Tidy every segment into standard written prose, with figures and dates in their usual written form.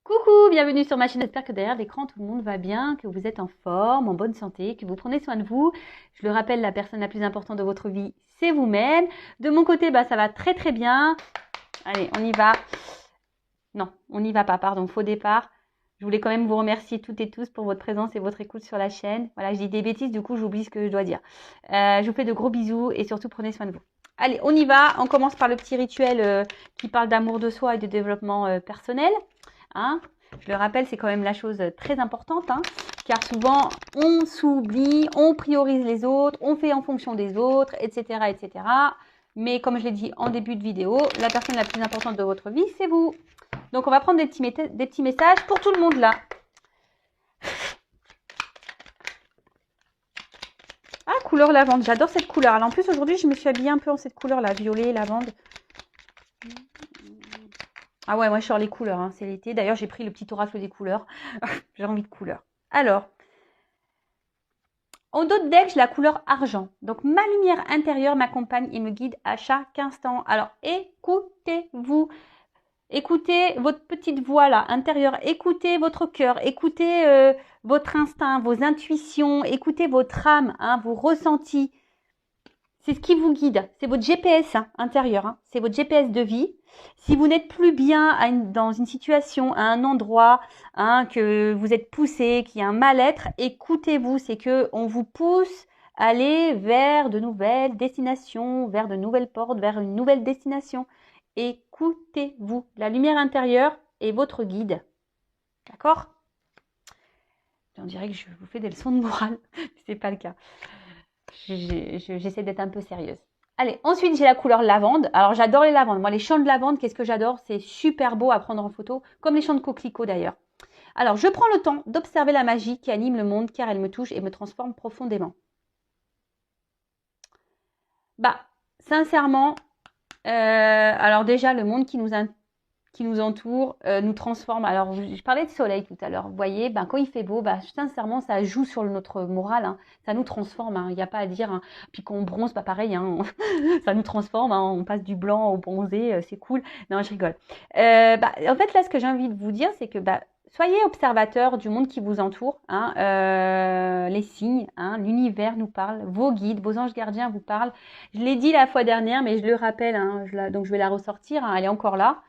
Coucou, bienvenue sur ma chaîne. J'espère que derrière l'écran, tout le monde va bien, que vous êtes en forme, en bonne santé, que vous prenez soin de vous. Je le rappelle, la personne la plus importante de votre vie, c'est vous-même. De mon côté, ça va très très bien. Allez, on y va. Non, on n'y va pas, pardon, faux départ. Je voulais quand même vous remercier toutes et tous pour votre présence et votre écoute sur la chaîne. Voilà, je dis des bêtises, du coup, j'oublie ce que je dois dire. Je vous fais de gros bisous et surtout, prenez soin de vous. Allez, on y va. On commence par le petit rituel qui parle d'amour de soi et de développement personnel. Hein, je le rappelle, c'est quand même la chose très importante, hein, car souvent on s'oublie, on priorise les autres, on fait en fonction des autres, etc., etc. Mais comme je l'ai dit en début de vidéo, la personne la plus importante de votre vie, c'est vous. Donc on va prendre des petits messages pour tout le monde là. Ah, couleur lavande, j'adore cette couleur. Alors en plus aujourd'hui, je me suis habillée un peu en cette couleur là, violet, lavande. Ah ouais, moi je sors les couleurs, hein, c'est l'été. D'ailleurs, j'ai pris le petit oracle des couleurs. J'ai envie de couleurs. Alors, en dos de deck, j'ai la couleur argent. Donc, ma lumière intérieure m'accompagne et me guide à chaque instant. Alors, écoutez-vous. Écoutez votre petite voix là, intérieure. Écoutez votre cœur. Écoutez votre instinct, vos intuitions. Écoutez votre âme, hein, vos ressentis. C'est ce qui vous guide. C'est votre GPS intérieur. Hein. C'est votre GPS de vie. Si vous n'êtes plus bien dans une situation, à un endroit, hein, que vous êtes poussé, qu'il y a un mal-être, écoutez-vous. C'est que on vous pousse à aller vers de nouvelles destinations, vers de nouvelles portes, vers une nouvelle destination. Écoutez-vous. La lumière intérieure est votre guide. D'accord? On dirait que je vous fais des leçons de morale. C'est pas le cas. J'essaie d'être un peu sérieuse. Allez, ensuite j'ai la couleur lavande. Alors j'adore les lavandes. Moi les champs de lavande, qu'est-ce que j'adore? C'est super beau à prendre en photo, comme les champs de coquelicots d'ailleurs. Alors je prends le temps d'observer la magie qui anime le monde car elle me touche et me transforme profondément. Sincèrement, alors déjà le monde qui nous entoure, nous transforme. Alors, je parlais de soleil tout à l'heure. Vous voyez, quand il fait beau, sincèrement, ça joue sur notre morale. Hein. Ça nous transforme. Il n'y a pas à dire. Hein. Puis quand on bronze, pareil. Hein. Ça nous transforme. Hein. On passe du blanc au bronzé. C'est cool. Non, je rigole. En fait, là, ce que j'ai envie de vous dire, c'est que soyez observateurs du monde qui vous entoure. Hein. Les signes, hein. L'univers nous parle. Vos guides, vos anges gardiens vous parlent. Je l'ai dit la fois dernière, mais je le rappelle. Hein. Donc, je vais la ressortir. Hein. Elle est encore là.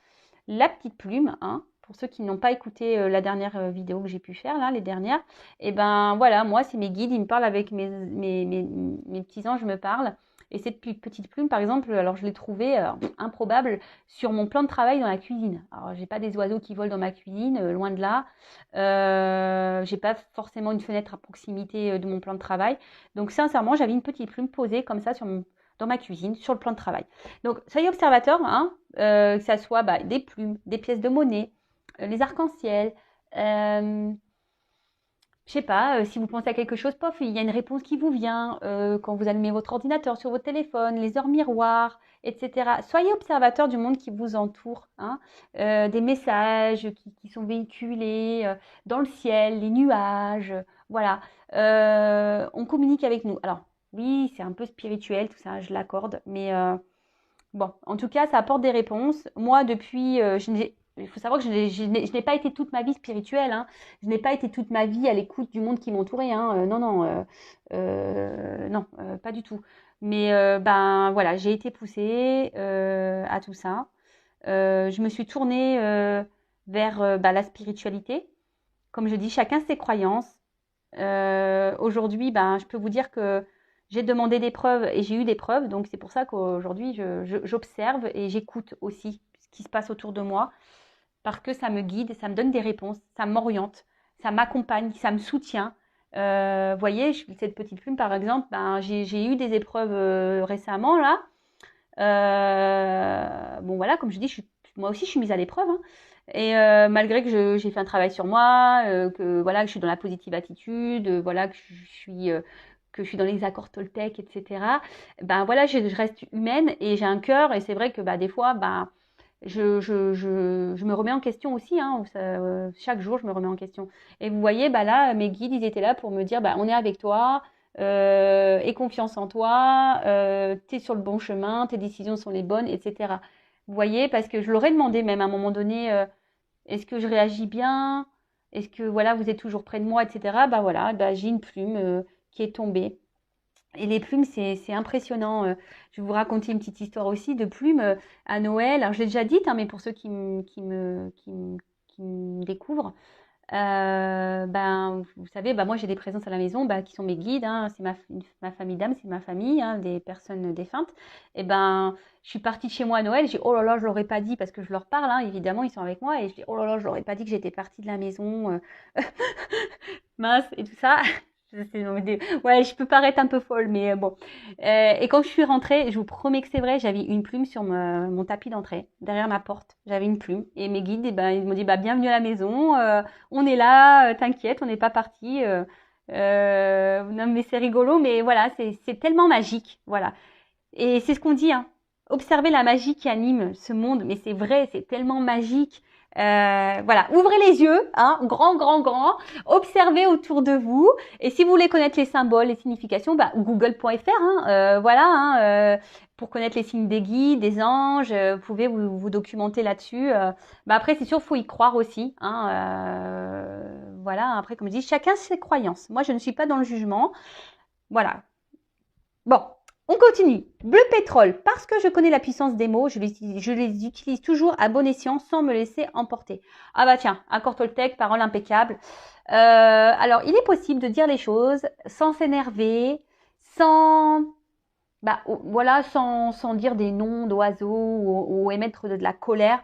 La petite plume, hein, pour ceux qui n'ont pas écouté la dernière vidéo que j'ai pu faire, là, les dernières, et voilà, moi, c'est mes guides, ils me parlent avec mes petits anges me parlent. Et cette petite plume, par exemple, alors je l'ai trouvée improbable sur mon plan de travail dans la cuisine. Alors, j'ai pas des oiseaux qui volent dans ma cuisine, loin de là. J'ai pas forcément une fenêtre à proximité de mon plan de travail. Donc, sincèrement, j'avais une petite plume posée comme ça dans ma cuisine, sur le plan de travail. Donc, soyez observateurs, hein, que ça soit des plumes, des pièces de monnaie, les arcs-en-ciel. Je sais pas, si vous pensez à quelque chose, pof, il y a une réponse qui vous vient quand vous allumez votre ordinateur sur votre téléphone, les heures miroirs, etc. Soyez observateurs du monde qui vous entoure, hein, des messages qui sont véhiculés dans le ciel, les nuages, voilà. On communique avec nous. Alors, oui, c'est un peu spirituel, tout ça, je l'accorde, mais bon, en tout cas, ça apporte des réponses. Moi, depuis, il faut savoir que je n'ai pas été toute ma vie spirituelle. Hein. Je n'ai pas été toute ma vie à l'écoute du monde qui m'entourait. Hein. Non, pas du tout. Mais voilà, j'ai été poussée à tout ça. Je me suis tournée vers la spiritualité. Comme je dis, chacun ses croyances. Aujourd'hui, je peux vous dire que j'ai demandé des preuves et j'ai eu des preuves. Donc, c'est pour ça qu'aujourd'hui, j'observe et j'écoute aussi ce qui se passe autour de moi parce que ça me guide, ça me donne des réponses, ça m'oriente, ça m'accompagne, ça me soutient. Vous voyez, cette petite plume, par exemple, j'ai eu des épreuves récemment, là. Bon, voilà, comme je dis, moi aussi, je suis mise à l'épreuve. Hein. Et malgré que j'ai fait un travail sur moi, que voilà, que je suis dans la positive attitude, voilà, que je suis dans les accords Toltec, etc. Voilà, je reste humaine et j'ai un cœur et c'est vrai que des fois, je me remets en question aussi. Hein, chaque jour, je me remets en question. Et vous voyez, là, mes guides, ils étaient là pour me dire, on est avec toi. Aie confiance en toi, tu es sur le bon chemin, tes décisions sont les bonnes, etc. Vous voyez, parce que je leur ai demandé même à un moment donné, Est-ce que je réagis bien? Est-ce que voilà, vous êtes toujours près de moi, etc. Bah voilà, bah, j'ai une plume qui est tombée. Et les plumes, c'est impressionnant. Je vais vous raconter une petite histoire aussi de plumes à Noël. Alors, je l'ai déjà dite, hein, mais pour ceux qui me découvrent, ben, vous savez, ben, moi, j'ai des présences à la maison ben, qui sont mes guides. Hein, c'est ma famille d'âme, c'est ma famille, hein, des personnes défuntes. Et ben, je suis partie de chez moi à Noël. J'ai oh là là, je l'aurais pas dit parce que je leur parle. Hein, évidemment, ils sont avec moi. Et je dis oh là là, je l'aurais pas dit que j'étais partie de la maison. Mince et tout ça. Ouais, je peux paraître un peu folle, mais bon. Et quand je suis rentrée, je vous promets que c'est vrai, j'avais une plume sur mon tapis d'entrée, derrière ma porte. J'avais une plume. Et mes guides, eh ben, ils m'ont dit, bah, bienvenue à la maison, on est là, t'inquiète, on n'est pas parti. Non, mais c'est rigolo, mais voilà, c'est tellement magique. Voilà. Et c'est ce qu'on dit, hein. Observez la magie qui anime ce monde, mais c'est vrai, c'est tellement magique. Voilà, ouvrez les yeux, hein, grand, grand, grand, observez autour de vous. Et si vous voulez connaître les symboles, les significations, bah, google.fr, hein, voilà, hein, pour connaître les signes des guides, des anges, vous pouvez vous documenter là-dessus. Bah après, c'est sûr, faut y croire aussi. Hein, voilà, après, comme je dis, chacun ses croyances. Moi, je ne suis pas dans le jugement. Voilà. Bon, on continue. Bleu pétrole, parce que je connais la puissance des mots, je les utilise toujours à bon escient sans me laisser emporter. Ah bah tiens, accord Toltec, parole impeccable. Alors, il est possible de dire les choses sans s'énerver, sans, bah, voilà, sans dire des noms d'oiseaux ou émettre de la colère.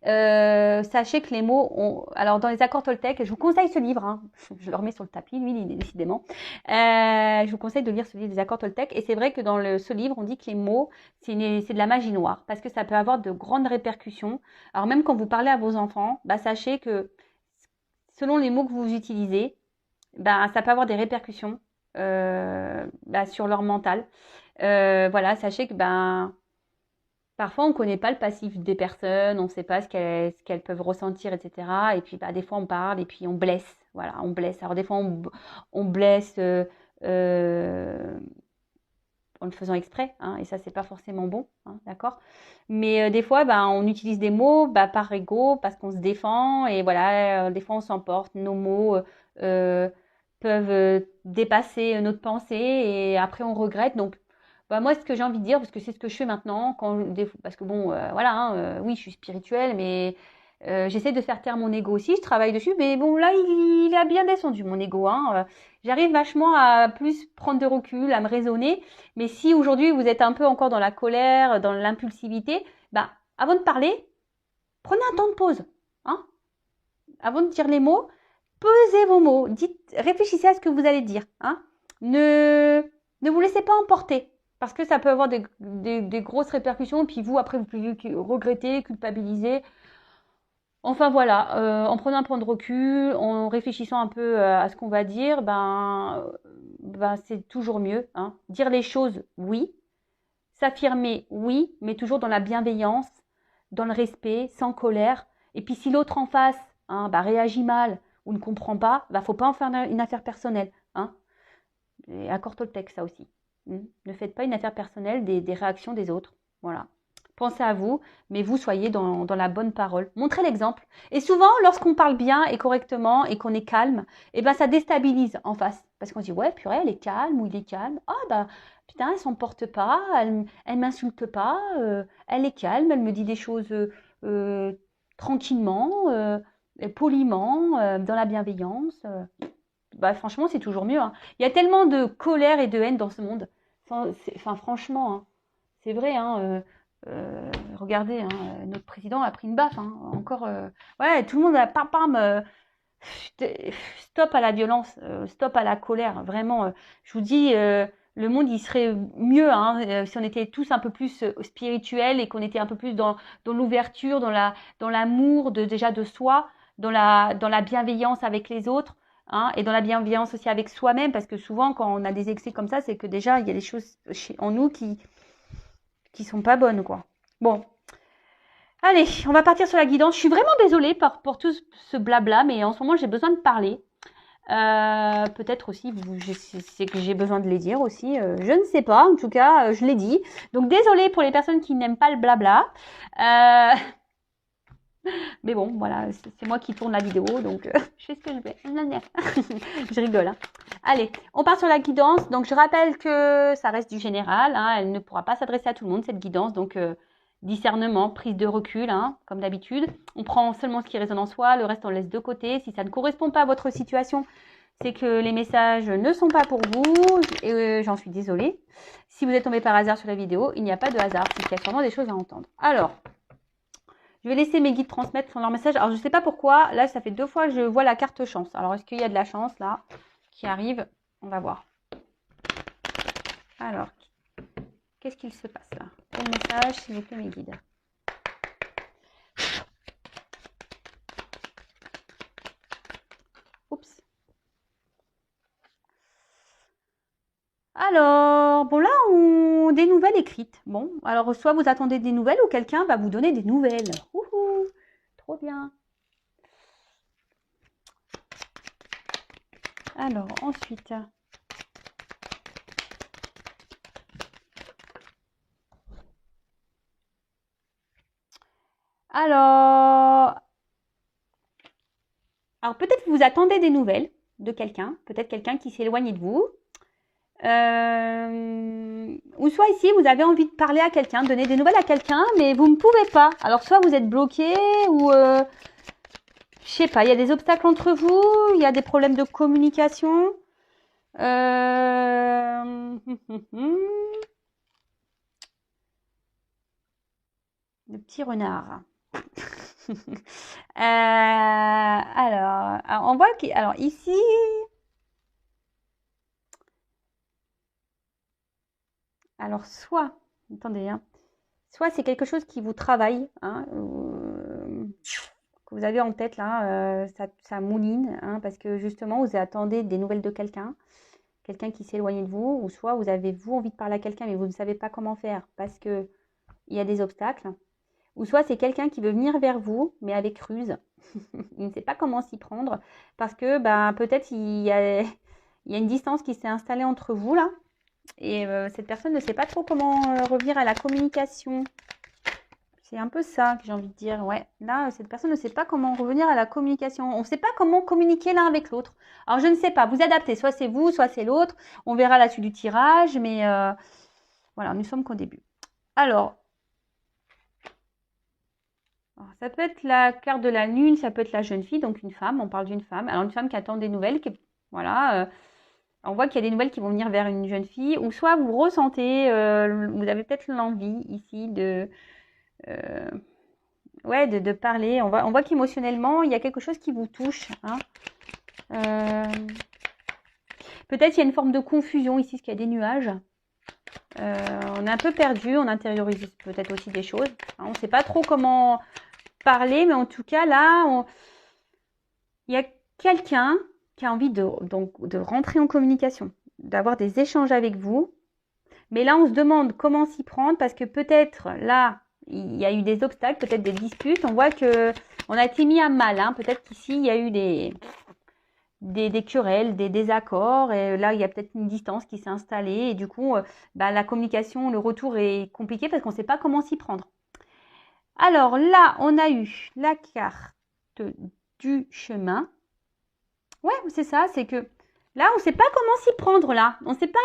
Sachez que les mots ont... Alors, dans les accords Toltec, je vous conseille ce livre. Hein, je le remets sur le tapis, lui, décidément. Je vous conseille de lire ce livre des accords Toltec. Et c'est vrai que dans ce livre, on dit que les mots, c'est de la magie noire. Parce que ça peut avoir de grandes répercussions. Alors, même quand vous parlez à vos enfants, bah, sachez que selon les mots que vous utilisez, bah, ça peut avoir des répercussions bah, sur leur mental. Voilà, sachez que... ben parfois, on ne connaît pas le passif des personnes, on ne sait pas ce qu'elles peuvent ressentir, etc. Et puis, bah, des fois, on parle et puis on blesse. Voilà, on blesse. Alors, des fois, on blesse euh, en le faisant exprès, hein, et ça, c'est pas forcément bon, hein, d'accord? Mais des fois, bah, on utilise des mots bah, par ego, parce qu'on se défend, et voilà, des fois, on s'emporte. Nos mots peuvent dépasser notre pensée, et après, on regrette. Donc, bah, moi, ce que j'ai envie de dire, parce que c'est ce que je fais maintenant, parce que bon, voilà, hein, oui, je suis spirituelle, mais j'essaie de faire taire mon ego aussi, je travaille dessus, mais bon, là, il a bien descendu, mon ego, hein. J'arrive vachement à plus prendre de recul, à me raisonner, mais si aujourd'hui, vous êtes un peu encore dans la colère, dans l'impulsivité, bah, avant de parler, prenez un temps de pause, hein. Avant de dire les mots, pesez vos mots, réfléchissez à ce que vous allez dire, hein. Ne vous laissez pas emporter. Parce que ça peut avoir des grosses répercussions, puis vous, après, vous pouvez regretter, culpabiliser. Enfin voilà, en prenant un point de recul, en réfléchissant un peu à ce qu'on va dire, ben c'est toujours mieux. Hein. Dire les choses, oui. S'affirmer, oui, mais toujours dans la bienveillance, dans le respect, sans colère. Et puis si l'autre en face hein, bah, réagit mal ou ne comprend pas, bah, faut pas en faire une affaire personnelle. Hein. Et accord Toltec, ça aussi. Ne faites pas une affaire personnelle des réactions des autres. Voilà. Pensez à vous, mais vous soyez dans la bonne parole. Montrez l'exemple. Et souvent, lorsqu'on parle bien et correctement et qu'on est calme, eh ben, ça déstabilise en face. Parce qu'on se dit, ouais, purée, elle est calme ou il est calme. Ah, bah, putain, elle s'en porte pas, elle m'insulte pas, elle est calme, elle me dit des choses tranquillement, poliment, dans la bienveillance. Bah, franchement, c'est toujours mieux. Hein. Il y a tellement de colère et de haine dans ce monde. Enfin, franchement, hein, c'est vrai. Hein, regardez, hein, notre président a pris une baffe. Hein, encore, ouais, tout le monde a pam pam. Stop à la violence, stop à la colère. Vraiment, je vous dis, le monde il serait mieux hein, si on était tous un peu plus spirituels et qu'on était un peu plus dans l'ouverture, dans l'amour déjà de soi, dans la bienveillance avec les autres. Hein, et dans la bienveillance aussi avec soi-même, parce que souvent quand on a des excès comme ça, c'est que déjà il y a des choses en nous qui sont pas bonnes quoi. Bon, allez, on va partir sur la guidance. Je suis vraiment désolée pour tout ce blabla, mais en ce moment j'ai besoin de parler. Peut-être aussi, c'est que j'ai besoin de les dire aussi. Je ne sais pas, en tout cas, je l'ai dit. Donc désolée pour les personnes qui n'aiment pas le blabla. Mais bon, voilà, c'est moi qui tourne la vidéo, donc je fais ce que je vais. Je rigole. Hein. Allez, on part sur la guidance. Donc, je rappelle que ça reste du général. Hein, elle ne pourra pas s'adresser à tout le monde, cette guidance. Donc, discernement, prise de recul, hein, comme d'habitude. On prend seulement ce qui résonne en soi. Le reste, on laisse de côté. Si ça ne correspond pas à votre situation, c'est que les messages ne sont pas pour vous. Et j'en suis désolée. Si vous êtes tombé par hasard sur la vidéo, il n'y a pas de hasard. C'est qu'il y a sûrement des choses à entendre. Alors, je vais laisser mes guides transmettre leur message. Alors, je ne sais pas pourquoi. Là, ça fait 2 fois que je vois la carte chance. Alors, est-ce qu'il y a de la chance, là, qui arrive? On va voir. Alors, qu'est-ce qu'il se passe, là? Quel message, s'il vous plaît, mes guides? Oups. Alors, bon, là, des nouvelles écrites. Bon, alors, soit vous attendez des nouvelles ou quelqu'un va vous donner des nouvelles. Ouhou, trop bien. Alors, ensuite. Alors peut-être vous attendez des nouvelles de quelqu'un, peut-être quelqu'un qui s'est éloigné de vous. Ou soit ici, vous avez envie de parler à quelqu'un, donner des nouvelles à quelqu'un, mais vous ne pouvez pas. Alors, soit vous êtes bloqué, ou je sais pas, il y a des obstacles entre vous, il y a des problèmes de communication. Le petit renard. Alors, on voit que, alors ici, alors soit, attendez, hein, soit c'est quelque chose qui vous travaille, hein, que vous avez en tête là, ça mouline, hein, parce que justement vous attendez des nouvelles de quelqu'un qui s'est éloigné de vous, ou soit vous avez vous envie de parler à quelqu'un mais vous ne savez pas comment faire parce que il y a des obstacles, ou soit c'est quelqu'un qui veut venir vers vous mais avec ruse, il ne sait pas comment s'y prendre parce que ben, peut-être il y a une distance qui s'est installée entre vous là. Et cette personne ne sait pas trop comment revenir à la communication. C'est un peu ça que j'ai envie de dire. Ouais, là, cette personne ne sait pas comment revenir à la communication. On ne sait pas comment communiquer l'un avec l'autre. Alors, je ne sais pas. Vous adaptez. Soit c'est vous, soit c'est l'autre. On verra la suite du tirage. Mais voilà, nous sommes qu'au début. Alors, ça peut être la carte de la lune. Ça peut être la jeune fille, donc une femme. On parle d'une femme. Alors, une femme qui attend des nouvelles. Voilà. On voit qu'il y a des nouvelles qui vont venir vers une jeune fille, ou soit vous ressentez, vous avez peut-être l'envie ici ouais, de parler. On voit qu'émotionnellement, il y a quelque chose qui vous touche. Hein. Peut-être il y a une forme de confusion ici, parce qu'il y a des nuages. On est un peu perdu, on intériorise peut-être aussi des choses. Hein. On ne sait pas trop comment parler, mais en tout cas, là, il y a quelqu'un qui a envie de rentrer en communication, d'avoir des échanges avec vous. Mais là, on se demande comment s'y prendre parce que peut-être là, il y a eu des obstacles, peut-être des disputes. On voit que on a été mis à mal. Hein. Peut-être qu'ici, il y a eu des querelles, des désaccords. Et là, il y a peut-être une distance qui s'est installée. Et du coup, la communication, le retour est compliqué parce qu'on ne sait pas comment s'y prendre. Alors là, on a eu la carte du chemin. Ouais, c'est ça, c'est que là, on ne sait pas comment s'y prendre là. On ne sait pas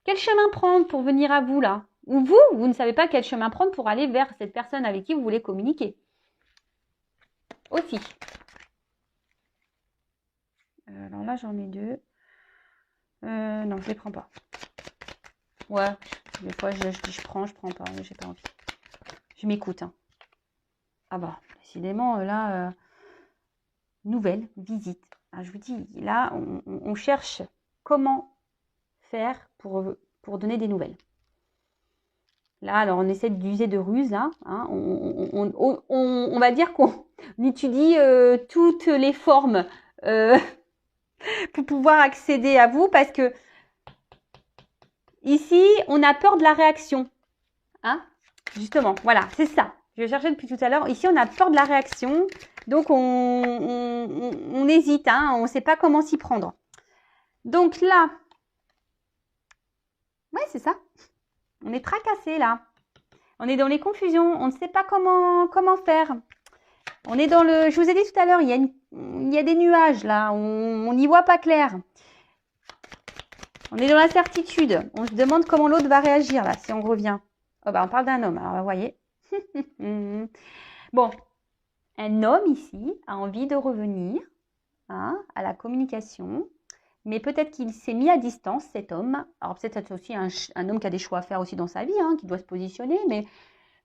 quel chemin prendre pour venir à vous là. Ou vous ne savez pas quel chemin prendre pour aller vers cette personne avec qui vous voulez communiquer. Aussi. Alors là, j'en ai 2. Non, je ne les prends pas. Ouais, des fois, je dis je prends pas, mais j'ai pas envie. Je m'écoute. Hein. Ah bah, décidément, là... nouvelle visite. Alors, je vous dis, là, on cherche comment faire pour donner des nouvelles. Là, alors, on essaie d'user de ruse, là. Hein, on va dire qu'on étudie toutes les formes pour pouvoir accéder à vous parce que ici, on a peur de la réaction. Hein, justement, voilà, c'est ça. Je cherchais depuis tout à l'heure. Ici, on a peur de la réaction. Donc, on hésite. Hein, on ne sait pas comment s'y prendre. Donc là, ouais, c'est ça. On est tracassé là. On est dans les confusions. On ne sait pas comment faire. On est dans le... Je vous ai dit tout à l'heure, il y a des nuages là. On n'y voit pas clair. On est dans l'incertitude. On se demande comment l'autre va réagir là, si on revient. Oh bah on parle d'un homme. Alors vous voyez. Bon, un homme ici a envie de revenir à la communication. Mais peut-être qu'il s'est mis à distance, cet homme. Alors peut-être c'est aussi un homme qui a des choix à faire aussi dans sa vie, qui doit se positionner. Mais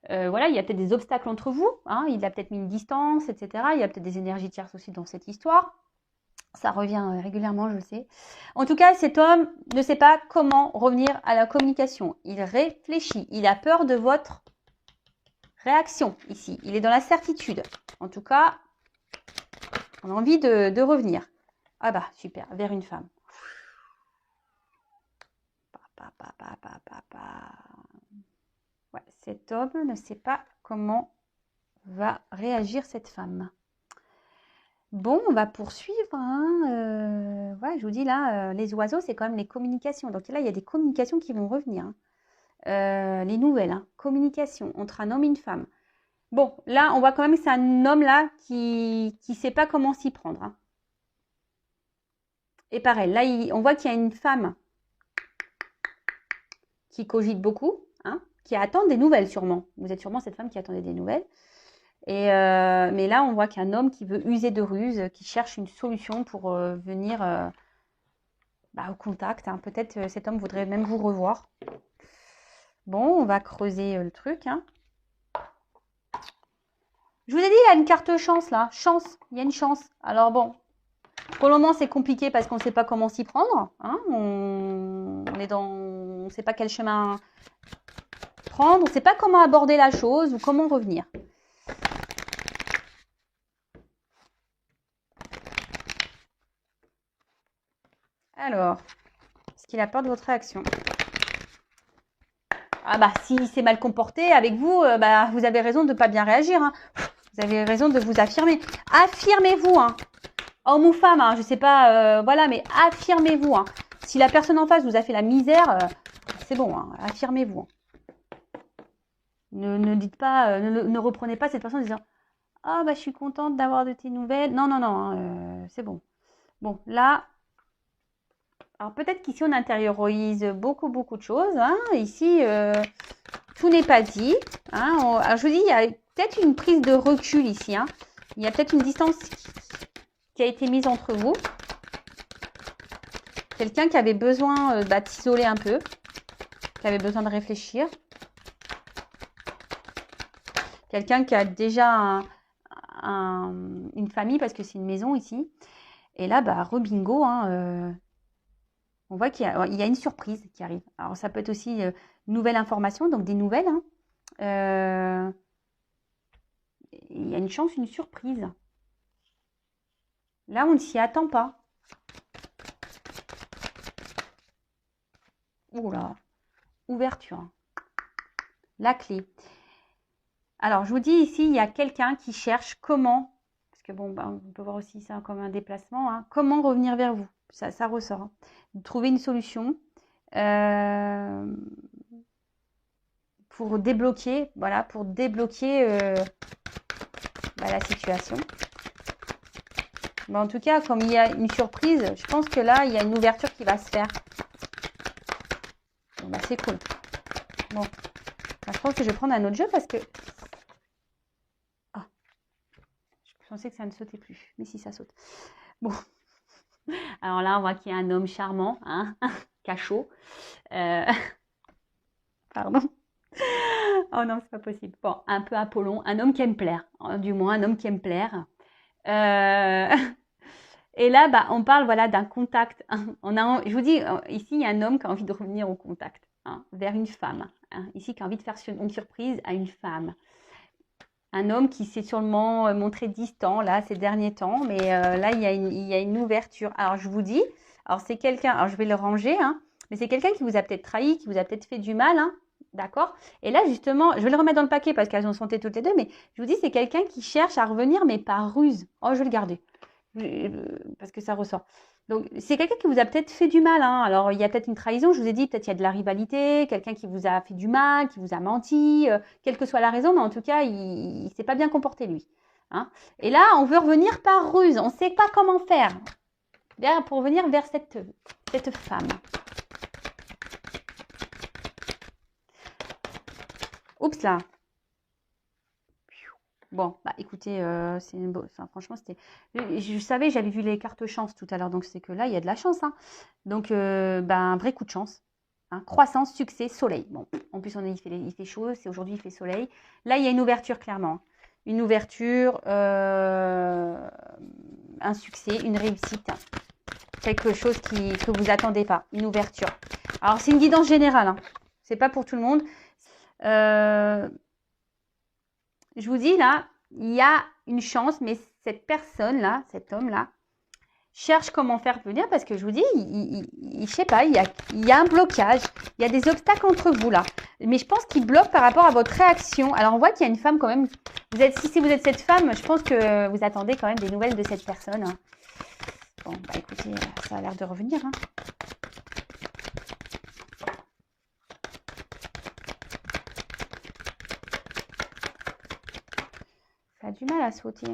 voilà, il y a peut-être des obstacles entre vous. Il a peut-être mis une distance, etc. Il y a peut-être des énergies tierces aussi dans cette histoire. Ça revient régulièrement, je le sais. En tout cas, cet homme ne sait pas comment revenir à la communication. Il réfléchit. Il a peur de votre réaction ici. Il est dans la certitude. En tout cas, on a envie de revenir. Ah bah, super, vers une femme. Ouais, cet homme ne sait pas comment va réagir cette femme. Bon, on va poursuivre. Ouais, je vous dis là, les oiseaux, c'est quand même les communications. Donc là, il y a des communications qui vont revenir. Les nouvelles, communication entre un homme et une femme. Bon, là, on voit quand même que c'est un homme là qui ne sait pas comment s'y prendre. Et pareil, là, on voit qu'il y a une femme qui cogite beaucoup, qui attend des nouvelles sûrement. Vous êtes sûrement cette femme qui attendait des nouvelles. Mais là, on voit qu'il y a un homme qui veut user de ruse, qui cherche une solution pour venir au contact. Peut-être cet homme voudrait même vous revoir. Bon, on va creuser le truc. Je vous ai dit, il y a une carte chance là. Chance, il y a une chance. Alors bon, pour le moment, c'est compliqué parce qu'on ne sait pas comment s'y prendre. On ne sait pas quel chemin prendre. On ne sait pas comment aborder la chose ou comment revenir. Alors, est-ce qu'il a peur de votre réaction? Ah bah, s'il s'est mal comporté avec vous, vous avez raison de ne pas bien réagir. Vous avez raison de vous affirmer. Affirmez-vous, homme ou femme, je ne sais pas, voilà, mais affirmez-vous. Si la personne en face vous a fait la misère, c'est bon, affirmez-vous. Ne dites pas, ne reprenez pas cette personne en disant « Ah, je suis contente d'avoir de tes nouvelles. » Non, non, non, c'est bon. Bon, là, alors peut-être qu'ici, on intériorise beaucoup, beaucoup de choses. Ici, tout n'est pas dit. Alors, je vous dis, il y a peut-être une prise de recul ici. Il y a peut-être une distance qui a été mise entre vous. Quelqu'un qui avait besoin de s'isoler un peu, qui avait besoin de réfléchir. Quelqu'un qui a déjà une famille, parce que c'est une maison ici. Et là, rebingo, on voit qu'il y a une surprise qui arrive. Alors, ça peut être aussi une nouvelle information, donc des nouvelles. Il y a une chance, une surprise. Là, on ne s'y attend pas. Oula, ouverture. La clé. Alors, je vous dis ici, il y a quelqu'un qui cherche comment, parce que bon, on peut voir aussi ça comme un déplacement, comment revenir vers vous. Ça ressort. Trouver une solution pour débloquer, voilà, la situation. En tout cas, comme il y a une surprise, je pense que là, il y a une ouverture qui va se faire. Bon, c'est cool. Bon, je pense que je vais prendre un autre jeu parce que... Je pensais que ça ne sautait plus, mais si, ça saute. Bon. Alors là, on voit qu'il y a un homme charmant, cachot. Pardon. Oh non, c'est pas possible. Bon, un peu Apollon, un homme qui aime plaire. Du moins, un homme qui aime plaire. Et là, on parle d'un contact. Je vous dis, ici, il y a un homme qui a envie de revenir au contact, vers une femme. Ici, qui a envie de faire une surprise à une femme. Un homme qui s'est sûrement montré distant, là, ces derniers temps. Mais là, il y a une ouverture. Alors, je vous dis, c'est quelqu'un, alors je vais le ranger, mais c'est quelqu'un qui vous a peut-être trahi, qui vous a peut-être fait du mal, d'accord? Et là, justement, je vais le remettre dans le paquet parce qu'elles ont santé toutes les deux, mais je vous dis, c'est quelqu'un qui cherche à revenir, mais par ruse. Oh, je vais le garder, parce que ça ressort. Donc, c'est quelqu'un qui vous a peut-être fait du mal, hein. Alors, il y a peut-être une trahison, je vous ai dit, peut-être il y a de la rivalité, quelqu'un qui vous a fait du mal, qui vous a menti, quelle que soit la raison, mais en tout cas, il ne s'est pas bien comporté, lui. Hein. Et là, on veut revenir par ruse, on ne sait pas comment faire pour revenir vers cette femme. Oups là. Bon, bah écoutez, franchement, c'était. Je savais, j'avais vu les cartes chance tout à l'heure, donc c'est que là, il y a de la chance. Hein. Donc, un vrai coup de chance. Hein. Croissance, succès, soleil. Bon, en plus, il fait chaud, c'est aujourd'hui, il fait soleil. Là, il y a une ouverture, clairement. Une ouverture, un succès, une réussite. Quelque chose que vous attendez pas. Une ouverture. Alors, c'est une guidance générale. Hein. C'est pas pour tout le monde. Je vous dis là, il y a une chance, mais cette personne-là, cet homme-là, cherche comment faire venir parce que je vous dis, je sais pas, il y a un blocage, il y a des obstacles entre vous là. Mais je pense qu'il bloque par rapport à votre réaction. Alors on voit qu'il y a une femme quand même. Si vous êtes cette femme, je pense que vous attendez quand même des nouvelles de cette personne. Hein. Bon, bah écoutez, ça a l'air de revenir. Hein. Ça a du mal à sauter.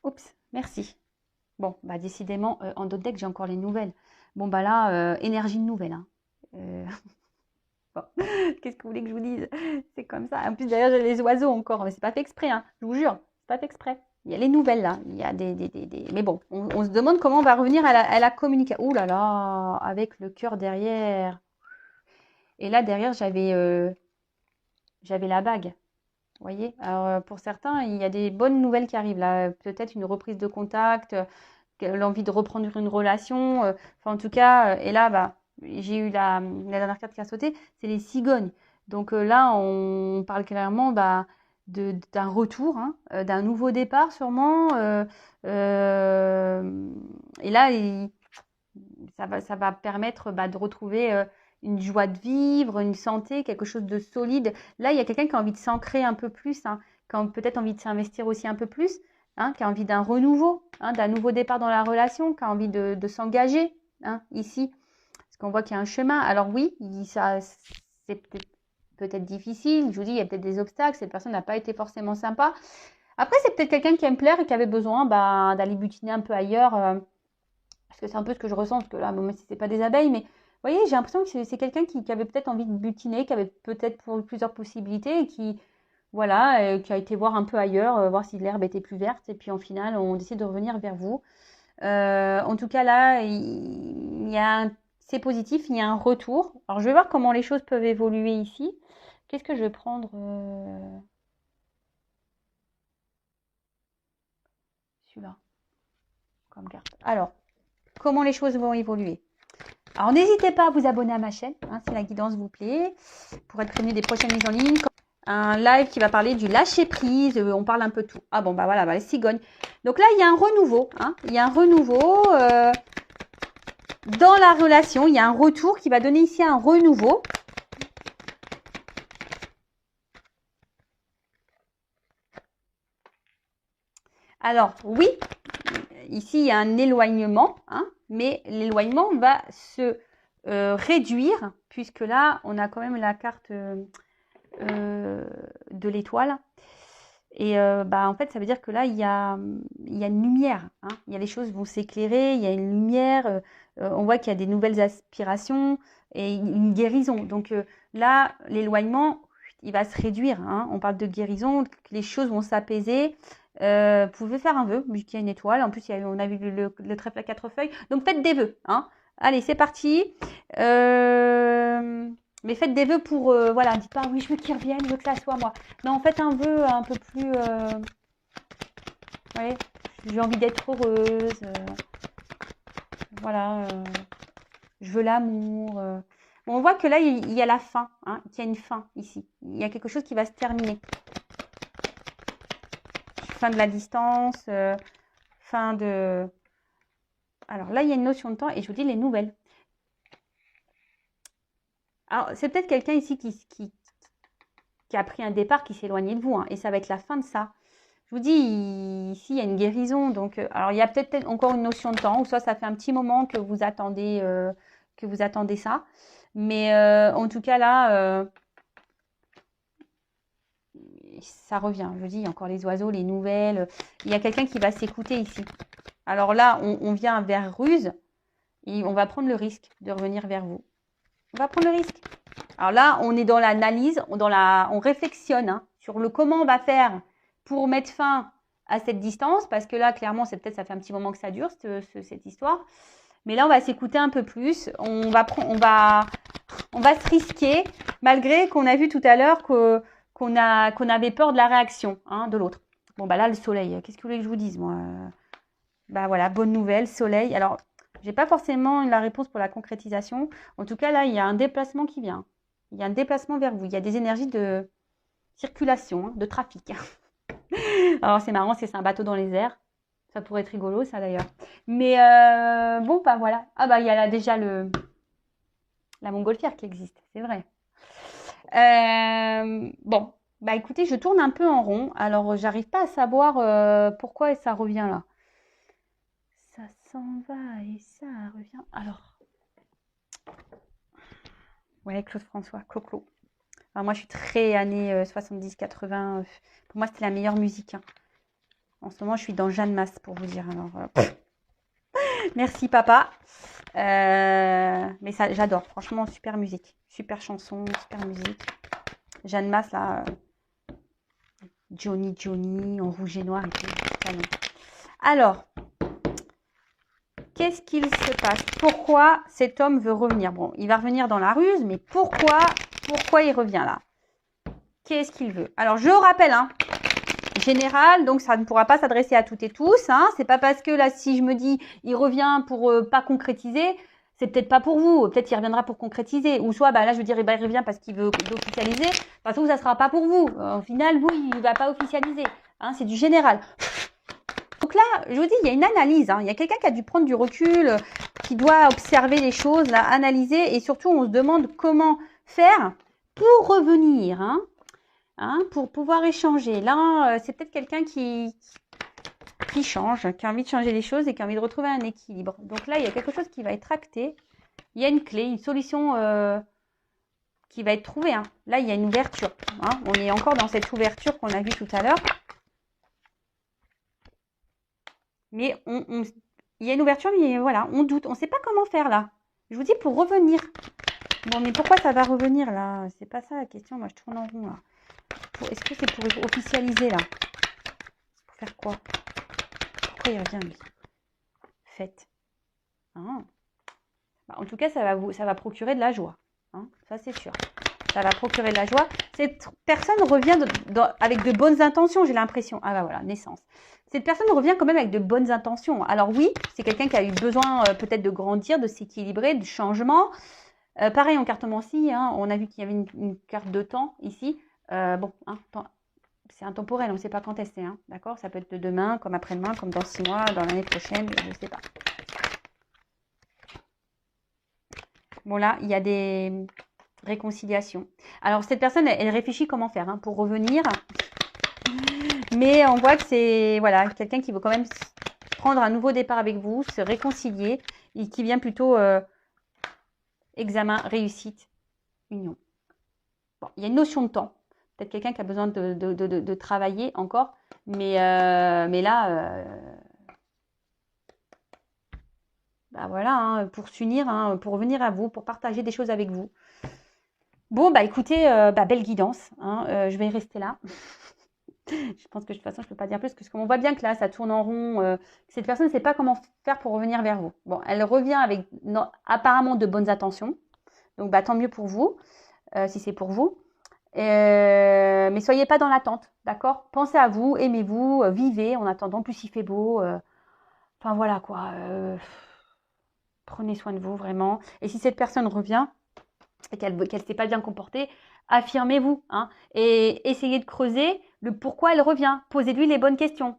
Oups, merci. Bon, bah décidément, en d'autres decks, j'ai encore les nouvelles. Bon, bah là, énergie de nouvelles. Hein. Bon. Qu'est-ce que vous voulez que je vous dise? C'est comme ça. En plus, d'ailleurs, j'ai les oiseaux encore. Mais c'est pas fait exprès, hein. Je vous jure, c'est pas fait exprès. Il y a les nouvelles, là. Il y a des... Mais bon, on se demande comment on va revenir à la communication. Ouh là là, avec le cœur derrière. Et là, derrière, j'avais la bague. Vous voyez? Alors, pour certains, il y a des bonnes nouvelles qui arrivent là. Peut-être une reprise de contact, l'envie de reprendre une relation. Enfin, en tout cas, et là, bah, j'ai eu la dernière carte qui a sauté, c'est les cigognes. Donc là, on parle clairement bah, d'un retour, hein, d'un nouveau départ sûrement. Et là, ça va permettre bah, de retrouver une joie de vivre, une santé, quelque chose de solide. Là, il y a quelqu'un qui a envie de s'ancrer un peu plus, hein, qui a peut-être envie de s'investir aussi un peu plus, hein, qui a envie d'un renouveau, hein, d'un nouveau départ dans la relation, qui a envie de s'engager hein, ici. Parce qu'on voit qu'il y a un chemin. Alors oui, c'est peut-être difficile. Je vous dis, il y a peut-être des obstacles. Cette personne n'a pas été forcément sympa. Après, c'est peut-être quelqu'un qui aime plaire et qui avait besoin bah, d'aller butiner un peu ailleurs. Parce que c'est un peu ce que je ressens, parce que là, même si c'est pas des abeilles, mais vous voyez, j'ai l'impression que c'est quelqu'un qui avait peut-être envie de butiner, qui avait peut-être plusieurs possibilités et qui, voilà, qui a été voir un peu ailleurs, voir si l'herbe était plus verte. Et puis en final, on décide de revenir vers vous. En tout cas, là, c'est positif, il y a un retour. Alors, je vais voir comment les choses peuvent évoluer ici. Qu'est-ce que je vais prendre celui-là comme carte. Alors, comment les choses vont évoluer. Alors, n'hésitez pas à vous abonner à ma chaîne, hein, si la guidance vous plaît, pour être prévenu des prochaines mises en ligne. Un live qui va parler du lâcher-prise, on parle un peu de tout. Ah bon, bah voilà, bah, les cigognes. Donc là, il y a un renouveau. Hein, il y a un renouveau dans la relation. Il y a un retour qui va donner ici un renouveau. Alors, oui, ici, il y a un éloignement, hein, mais l'éloignement va se réduire, puisque là, on a quand même la carte de l'étoile. Et bah, en fait, ça veut dire que là, il y a une lumière. Hein. Il y a les choses vont s'éclairer, il y a une lumière. On voit qu'il y a des nouvelles aspirations et une guérison. Donc là, l'éloignement, il va se réduire. Hein. On parle de guérison, les choses vont s'apaiser. Vous pouvez faire un vœu, vu qu'il y a une étoile. En plus, on a vu le trèfle à 4 feuilles. Donc, faites des vœux. Hein. Allez, c'est parti. Mais faites des vœux pour... voilà, dites pas, oui, je veux qu'il revienne, je veux que ça soit moi. Non, faites un vœu un peu plus... ouais, j'ai envie d'être heureuse. Voilà, je veux l'amour. Bon, on voit que là, il y a la fin, hein, qu'il y a une fin ici. Il y a quelque chose qui va se terminer. Fin de la distance, fin de... Alors là, il y a une notion de temps et je vous dis les nouvelles. Alors, c'est peut-être quelqu'un ici qui a pris un départ, qui s'est éloigné de vous. Hein, et ça va être la fin de ça. Je vous dis, ici, il y a une guérison. Donc, alors, il y a peut-être encore une notion de temps, ou soit ça fait un petit moment que vous attendez ça. Mais en tout cas, là, ça revient. Je vous dis, il y a encore les oiseaux, les nouvelles. Il y a quelqu'un qui va s'écouter ici. Alors là, on vient vers Ruse et on va prendre le risque de revenir vers vous. On va prendre le risque. Alors là, on est dans l'analyse, on réflexionne hein, sur le comment on va faire pour mettre fin à cette distance, parce que là, clairement, ça fait un petit moment que ça dure, cette histoire. Mais là, on va s'écouter un peu plus. On va se risquer, malgré qu'on a vu tout à l'heure qu'on avait peur de la réaction hein, de l'autre. Bon, bah là, le soleil, qu'est-ce que vous voulez que je vous dise, moi bah voilà, bonne nouvelle, soleil. Alors, j'ai pas forcément la réponse pour la concrétisation. En tout cas, là, il y a un déplacement qui vient. Il y a un déplacement vers vous. Il y a des énergies de circulation, hein, de trafic. Alors, c'est marrant, c'est un bateau dans les airs. Ça pourrait être rigolo, ça, d'ailleurs. Mais bon, bah voilà. Ah bah, il y a là déjà la montgolfière qui existe, c'est vrai. Bon, bah écoutez, je tourne un peu en rond. Alors, j'arrive pas à savoir pourquoi ça revient là. Ça s'en va et ça revient. Alors, ouais, Claude François, Clo-Clo. Alors moi, je suis très années 70-80. Pour moi, c'était la meilleure musique. Hein. En ce moment, je suis dans Jeanne Masse, pour vous dire. Alors, merci, papa. Mais ça, j'adore. Franchement, super musique. Super chanson, super musique. Jeanne Masse, là. Johnny, en rouge et noir et tout. Canon. Alors, qu'est-ce qu'il se passe? Pourquoi cet homme veut revenir? Bon, il va revenir dans la ruse, mais pourquoi il revient là? Qu'est-ce qu'il veut? Alors, je rappelle, hein, général, donc ça ne pourra pas s'adresser à toutes et tous. Hein, c'est pas parce que là, si je me dis, il revient pour pas concrétiser, c'est peut-être pas pour vous. Peut-être qu'il reviendra pour concrétiser. Ou soit, bah là, je veux dire, il revient parce qu'il veut officialiser. De toute façon, ça sera pas pour vous. Au final, vous, il va pas officialiser. Hein, c'est du général. Donc là, je vous dis, il y a une analyse. Hein. Il y a quelqu'un qui a dû prendre du recul, qui doit observer les choses, là, analyser. Et surtout, on se demande comment faire pour revenir, hein, pour pouvoir échanger. Là, c'est peut-être quelqu'un qui change, qui a envie de changer les choses et qui a envie de retrouver un équilibre. Donc là, il y a quelque chose qui va être acté. Il y a une clé, une solution qui va être trouvée. Hein. Là, il y a une ouverture. Hein. On est encore dans cette ouverture qu'on a vue tout à l'heure. Mais il y a une ouverture, mais voilà, on doute. On ne sait pas comment faire là. Je vous dis pour revenir. Bon, mais pourquoi ça va revenir là? C'est pas ça la question. Moi, je tourne en rond là. Est-ce que c'est pour officialiser là? Pour faire quoi? Pourquoi il revient lui? Faites. Hein, bah, en tout cas, ça va procurer de la joie. Hein, ça, c'est sûr. Ça va procurer de la joie. Cette personne revient avec de bonnes intentions, j'ai l'impression. Ah bah voilà, naissance. Cette personne revient quand même avec de bonnes intentions. Alors oui, c'est quelqu'un qui a eu besoin peut-être de grandir, de s'équilibrer, de changement. Pareil en cartomancie, hein, on a vu qu'il y avait une carte de temps ici. Bon, hein, c'est intemporel, on ne sait pas quand est-ce, hein, d'accord? Ça peut être demain, comme après-demain, comme dans 6 mois, dans l'année prochaine, je ne sais pas. Bon là, il y a des réconciliations. Alors cette personne, elle réfléchit comment faire hein, pour revenir. Mais on voit que c'est voilà, quelqu'un qui veut quand même prendre un nouveau départ avec vous, se réconcilier, et qui vient plutôt examen, réussite, union. Bon, il y a une notion de temps. Peut-être quelqu'un qui a besoin de travailler encore. Mais là, bah voilà, hein, pour s'unir, hein, pour revenir à vous, pour partager des choses avec vous. Bon, bah écoutez, belle guidance. Hein, je vais rester là. Je pense que de toute façon, je ne peux pas dire plus, parce qu'on voit bien que là, ça tourne en rond. Cette personne ne sait pas comment faire pour revenir vers vous. Bon, elle revient avec apparemment de bonnes intentions. Donc, bah, tant mieux pour vous, si c'est pour vous. Mais soyez pas dans l'attente, d'accord? Pensez à vous, aimez-vous, vivez en attendant. En plus, il fait beau. Enfin, voilà quoi. Prenez soin de vous, vraiment. Et si cette personne revient et qu'elle ne s'est pas bien comportée, affirmez-vous. Hein, et essayez de creuser le pourquoi elle revient. Posez-lui les bonnes questions.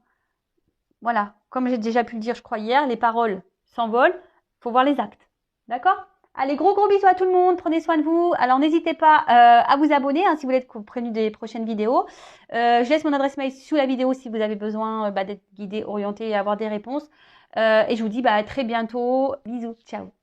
Voilà. Comme j'ai déjà pu le dire, je crois, hier, les paroles s'envolent. Il faut voir les actes. D'accord? Allez, gros bisous à tout le monde. Prenez soin de vous. Alors, n'hésitez pas à vous abonner hein, si vous voulez être prévenu des prochaines vidéos. Je laisse mon adresse mail sous la vidéo si vous avez besoin d'être guidé, orienté et avoir des réponses. Et je vous dis à très bientôt. Bisous. Ciao.